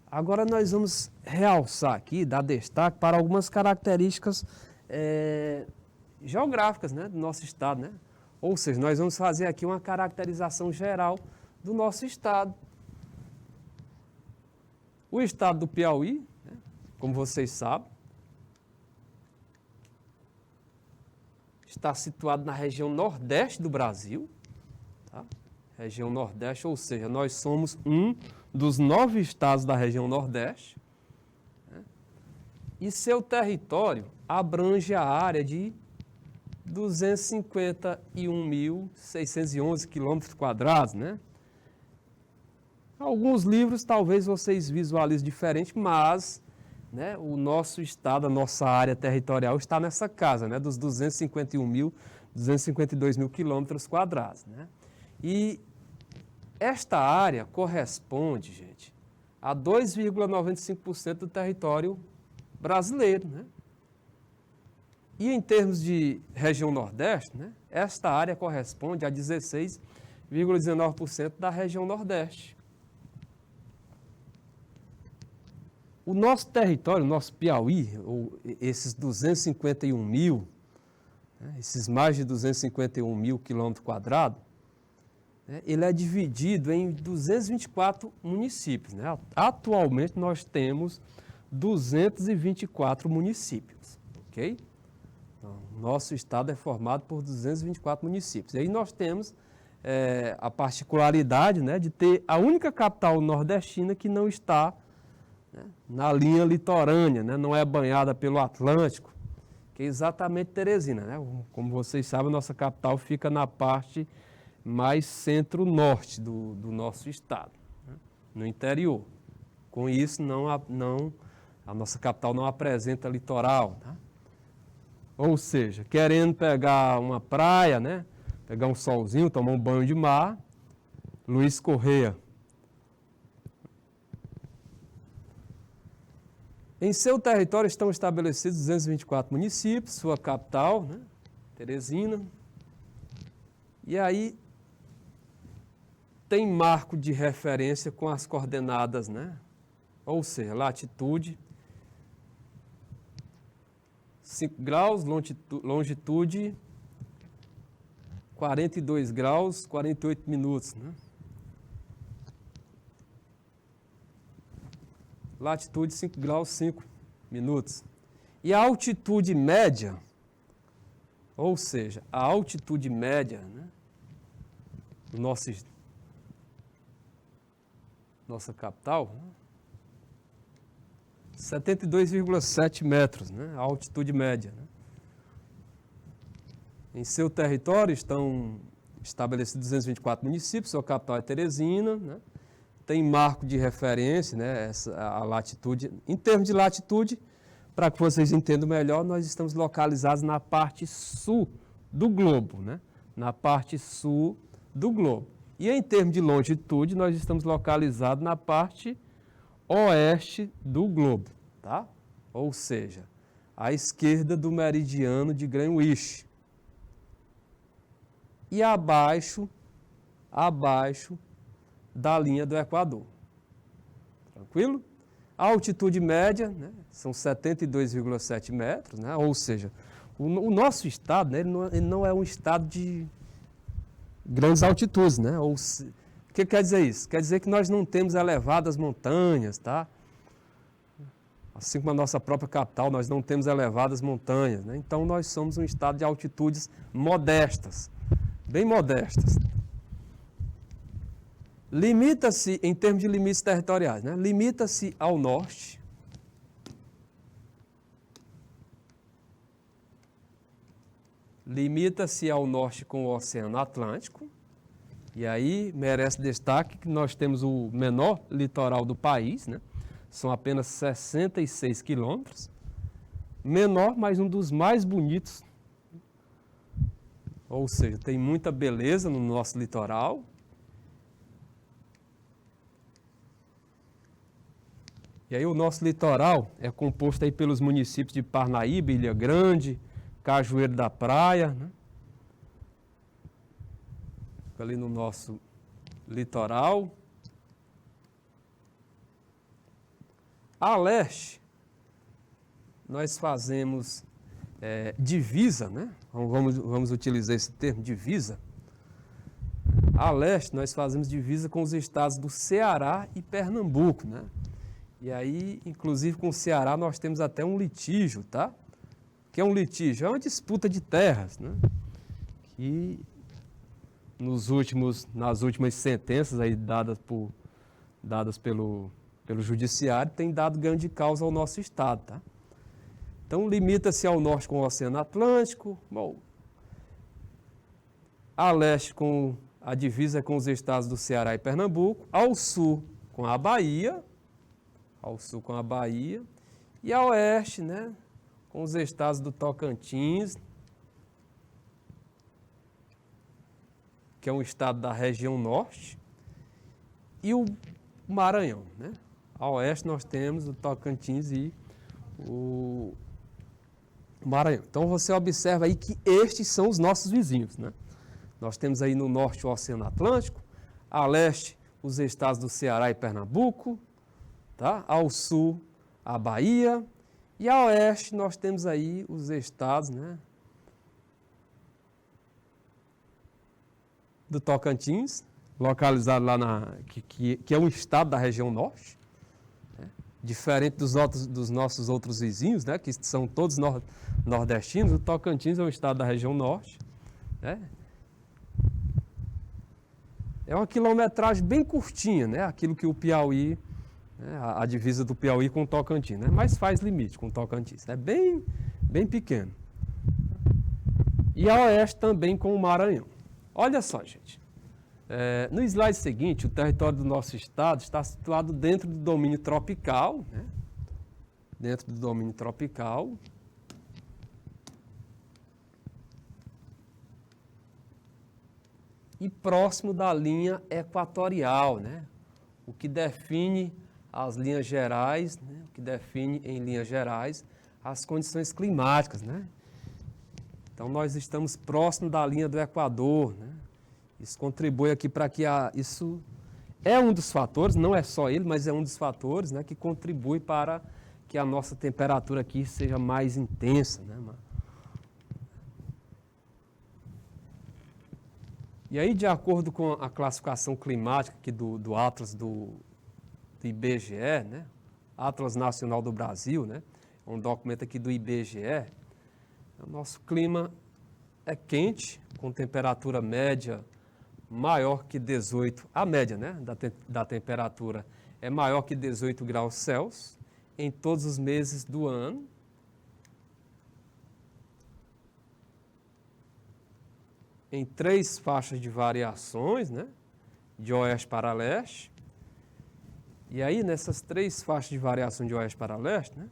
agora nós vamos realçar aqui, dar destaque para algumas características geográficas, né, do nosso estado, né? Ou seja, nós vamos fazer aqui uma caracterização geral do nosso estado. O estado do Piauí, né, como vocês sabem, está situado na região nordeste do Brasil, tá? Região nordeste, ou seja, nós somos um dos 9 estados da região nordeste, né? E seu território abrange a área de 251.611 quilômetros quadrados, né? Alguns livros talvez vocês visualizem diferente, mas, né, o nosso estado, a nossa área territorial está nessa casa, né, dos 252 mil quilômetros quadrados, né? E esta área corresponde, gente, a 2,95% do território brasileiro, né? E em termos de região nordeste, né, esta área corresponde a 16,19% da região nordeste. O nosso território, o nosso Piauí, esses 251 mil, né, esses mais de 251 mil quilômetros quadrados, né, ele é dividido em 224 municípios, né? Atualmente nós temos 224 municípios, ok? O nosso estado é formado por 224 municípios. E aí nós temos a particularidade, né, de ter a única capital nordestina que não está, né, na linha litorânea, né, não é banhada pelo Atlântico, que é exatamente Teresina. Né? Como vocês sabem, a nossa capital fica na parte mais centro-norte do nosso estado, né, no interior. Com isso, a nossa capital não apresenta litoral. Tá? Ou seja, querendo pegar uma praia, né, pegar um solzinho, tomar um banho de mar, Luiz Correia. Em seu território estão estabelecidos 224 municípios, sua capital, né, Teresina. E aí tem marco de referência com as coordenadas, né? Ou seja, latitude 5 graus, longitude 42 graus, 48 minutos, né? Latitude 5 graus, 5 minutos. E a altitude média, ou seja, a altitude média, né, do nossa capital, 72,7 metros, né, a altitude média. Né? Em seu território estão estabelecidos 224 municípios, sua capital é Teresina, né? Tem marco de referência, né, a latitude. Em termos de latitude, para que vocês entendam melhor, nós estamos localizados na parte sul do globo, né? Na parte sul do globo. E em termos de longitude, nós estamos localizados na parte oeste do globo, tá? Ou seja, à esquerda do meridiano de Greenwich. E abaixo da linha do Equador. Tranquilo? A altitude média, né, são 72,7 metros, né, ou seja, o nosso estado, né, ele não é um estado de grandes altitudes. Né, o que quer dizer isso? Quer dizer que nós não temos elevadas montanhas, tá? Assim como a nossa própria capital, nós não temos elevadas montanhas. Né, então, nós somos um estado de altitudes modestas, bem modestas. Limita-se, em termos de limites territoriais, né? Limita-se ao norte, com o Oceano Atlântico, e aí merece destaque que nós temos o menor litoral do país, né? São apenas 66 quilômetros, menor, mas um dos mais bonitos, ou seja, tem muita beleza no nosso litoral. E aí o nosso litoral é composto aí pelos municípios de Parnaíba, Ilha Grande, Cajueiro da Praia, né? Ali no nosso litoral. A leste, nós fazemos divisa, né? Vamos utilizar esse termo, divisa. A leste, nós fazemos divisa com os estados do Ceará e Pernambuco, né? E aí, inclusive com o Ceará, nós temos até um litígio, tá? O que é um litígio? É uma disputa de terras, né? Que nas últimas sentenças aí dadas pelo judiciário, tem dado ganho de causa ao nosso estado, tá? Então, limita-se ao norte com o Oceano Atlântico, bom, a leste com a divisa com os estados do Ceará e Pernambuco, ao sul com a Bahia, e a oeste, né, com os estados do Tocantins, que é um estado da região norte, e o Maranhão, né? A oeste nós temos o Tocantins e o Maranhão. Então você observa aí que estes são os nossos vizinhos, né? Nós temos aí no norte o Oceano Atlântico, a leste os estados do Ceará e Pernambuco, tá? Ao sul, a Bahia, e a oeste nós temos aí os estados, né, do Tocantins, localizado lá que é um estado da região norte, né? Diferente dos nossos outros vizinhos, né, que são todos nordestinos, o Tocantins é um estado da região norte, né? É uma quilometragem bem curtinha, né, aquilo que o Piauí, né, a divisa do Piauí com o Tocantins, né, mas faz limite com o Tocantins, é bem pequeno. E a oeste também com o Maranhão. Olha só, gente. No slide seguinte, o território do nosso estado está situado dentro do domínio tropical, né? Dentro do domínio tropical. E próximo da linha equatorial, né? O que define as linhas gerais, né? O que define em linhas gerais as condições climáticas, né? Então nós estamos próximo da linha do Equador, né? Isso contribui aqui para que isso é um dos fatores, não é só ele, mas é um dos fatores, né, que contribui para que a nossa temperatura aqui seja mais intensa, né? E aí, de acordo com a classificação climática aqui do Atlas do IBGE, né, Atlas Nacional do Brasil, né, um documento aqui do IBGE, o nosso clima é quente, com temperatura média maior que 18, a média, né, da temperatura é maior que 18 graus Celsius em todos os meses do ano. Em 3 faixas de variações, né, de oeste para leste. E aí, nessas 3 faixas de variação de oeste para leste, né,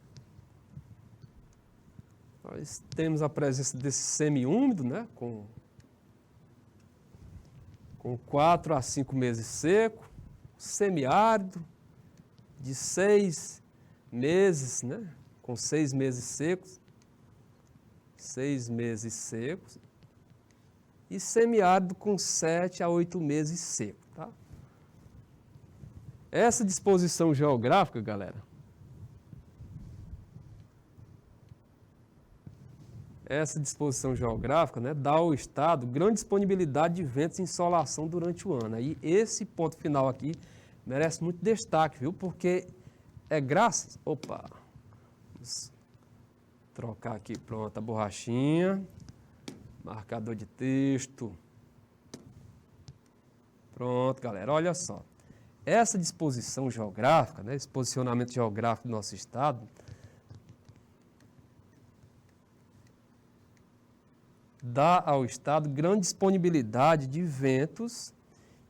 nós temos a presença desse semiúmido, né, com 4 a 5 meses seco, semiárido, de 6 meses, né, com 6 meses secos, 6 meses secos, e semiárido com 7 a 8 meses seco, tá? Essa disposição geográfica, galera, né, dá ao estado grande disponibilidade de ventos e insolação durante o ano. E esse ponto final aqui merece muito destaque, viu? Porque é graças... Opa! Vamos trocar aqui, pronto, a borrachinha. Marcador de texto. Pronto, galera, olha só. Essa disposição geográfica, né, esse posicionamento geográfico do nosso estado, dá ao estado grande disponibilidade de ventos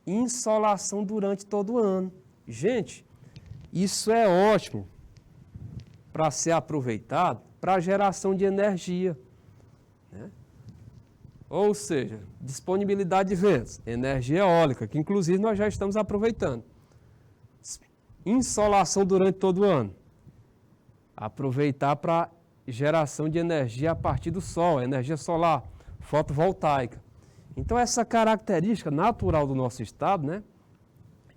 e insolação durante todo o ano. Gente, isso é ótimo para ser aproveitado para a geração de energia, né? Ou seja, disponibilidade de ventos, energia eólica, que inclusive nós já estamos aproveitando. Insolação durante todo o ano. Aproveitar para geração de energia a partir do sol, energia solar, fotovoltaica. Então, essa característica natural do nosso estado, né,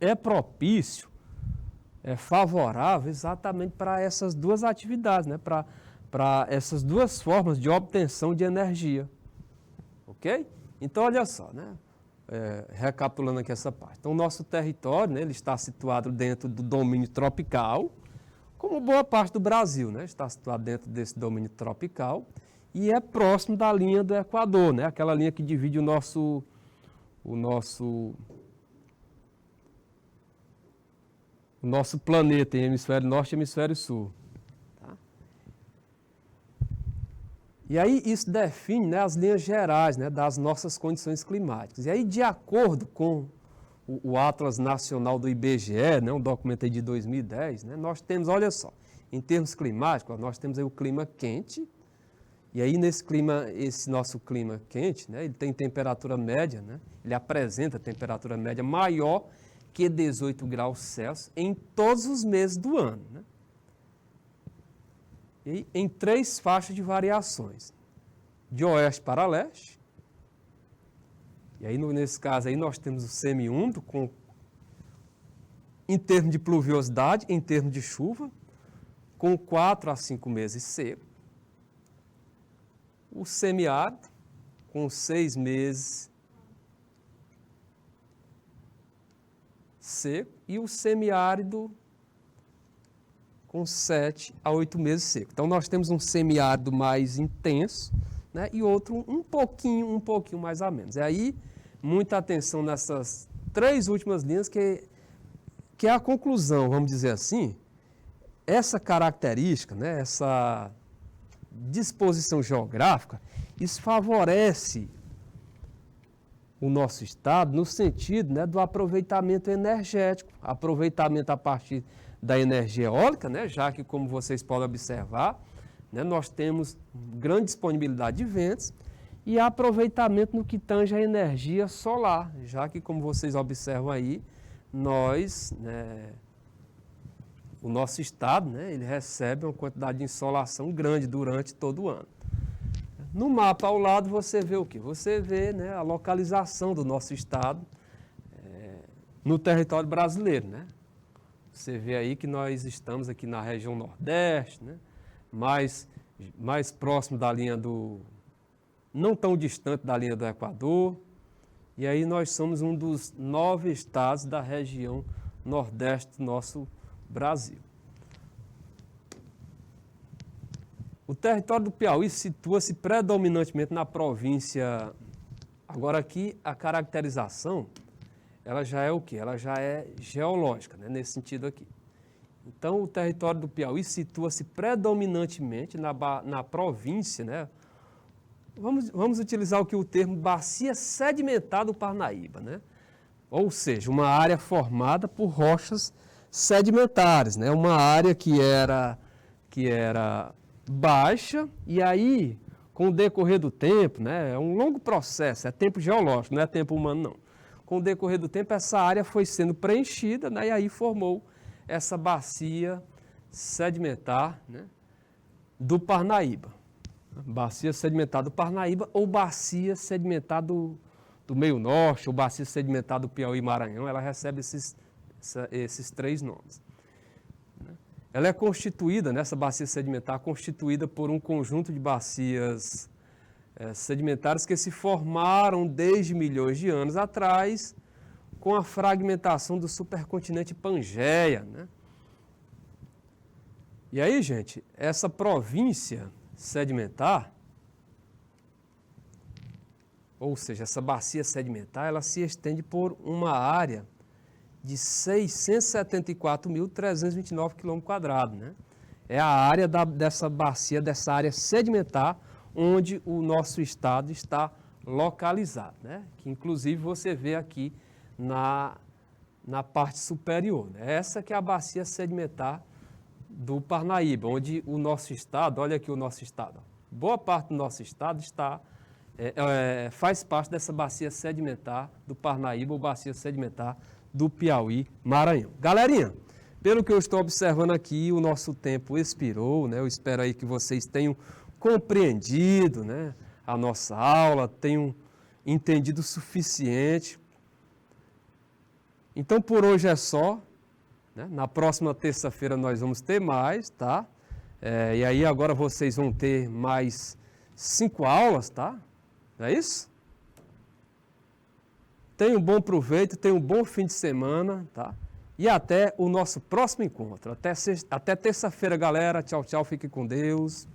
é propício, é favorável exatamente para essas duas atividades, né, para essas duas formas de obtenção de energia. Ok? Então, olha só, né? Recapitulando aqui essa parte. Então, o nosso território, né, ele está situado dentro do domínio tropical, como boa parte do Brasil, né? Está situado dentro desse domínio tropical e é próximo da linha do Equador, né? Aquela linha que divide o nosso planeta em hemisfério norte e hemisfério sul. E aí isso define, né, as linhas gerais, né, das nossas condições climáticas. E aí, de acordo com o Atlas Nacional do IBGE, né, um documento aí de 2010, né, nós temos, olha só, em termos climáticos, nós temos aí o clima quente, e aí esse nosso clima quente, né, ele tem temperatura média, né, ele apresenta temperatura média maior que 18 graus Celsius em todos os meses do ano, né? E em 3 faixas de variações, de oeste para leste, e aí nesse caso aí nós temos o semiúmido, em termos de pluviosidade, em termos de chuva, com 4 a 5 meses seco, o semiárido, com 6 meses seco, e o semiárido com 7 a 8 meses seco. Então, nós temos um semiárido mais intenso, né, e outro um pouquinho mais a menos. E aí, muita atenção nessas 3 últimas linhas, que é a conclusão, vamos dizer assim. Essa característica, né, essa disposição geográfica, isso favorece o nosso estado no sentido, né, do aproveitamento energético, aproveitamento a partir da energia eólica, né, já que, como vocês podem observar, né, nós temos grande disponibilidade de ventos, e aproveitamento no que tange a energia solar, já que, como vocês observam aí, nós, né, o nosso estado, né, ele recebe uma quantidade de insolação grande durante todo o ano. No mapa ao lado você vê o quê? Você vê, né, a localização do nosso estado no território brasileiro, né? Você vê aí que nós estamos aqui na região Nordeste, né, mais próximo da linha do... não tão distante da linha do Equador. E aí nós somos um dos 9 estados da região Nordeste do nosso Brasil. O território do Piauí situa-se predominantemente na província. Agora aqui a caracterização, ela já é o quê? Ela já é geológica, né? Nesse sentido aqui. Então o território do Piauí situa-se predominantemente na província, né? Vamos utilizar o termo bacia sedimentar do Parnaíba, né? Ou seja, uma área formada por rochas sedimentares, né? Uma área que era baixa, e aí, com o decorrer do tempo, né, é um longo processo, é tempo geológico, não é tempo humano, não. Com o decorrer do tempo, essa área foi sendo preenchida, né, e aí formou essa bacia sedimentar, né, do Parnaíba. Bacia sedimentar do Parnaíba ou bacia sedimentar do Meio Norte, ou bacia sedimentar do Piauí e Maranhão, ela recebe esses 3 nomes. Ela é constituída, nessa bacia sedimentar, constituída por um conjunto de bacias sedimentares que se formaram desde milhões de anos atrás, com a fragmentação do supercontinente Pangeia, né? E aí, gente, essa província sedimentar, ou seja, essa bacia sedimentar, ela se estende por uma área de 674.329 km², né? É a área dessa bacia, dessa área sedimentar, onde o nosso estado está localizado, né? Que inclusive você vê aqui na parte superior, né? Essa que é a bacia sedimentar do Parnaíba, onde o nosso estado, olha aqui o nosso estado, boa parte do nosso estado faz parte dessa bacia sedimentar do Parnaíba, ou bacia sedimentar do Piauí, Maranhão. Galerinha, pelo que eu estou observando aqui, o nosso tempo expirou, né? Eu espero aí que vocês tenham compreendido, né, a nossa aula, tenham entendido o suficiente. Então, por hoje é só, né? Na próxima terça-feira nós vamos ter mais, tá? E aí agora vocês vão ter mais 5 aulas, tá? Não é isso? Tenha um bom proveito, tenha um bom fim de semana, tá? E até o nosso próximo encontro. Até terça-feira, galera. Tchau, tchau. Fique com Deus.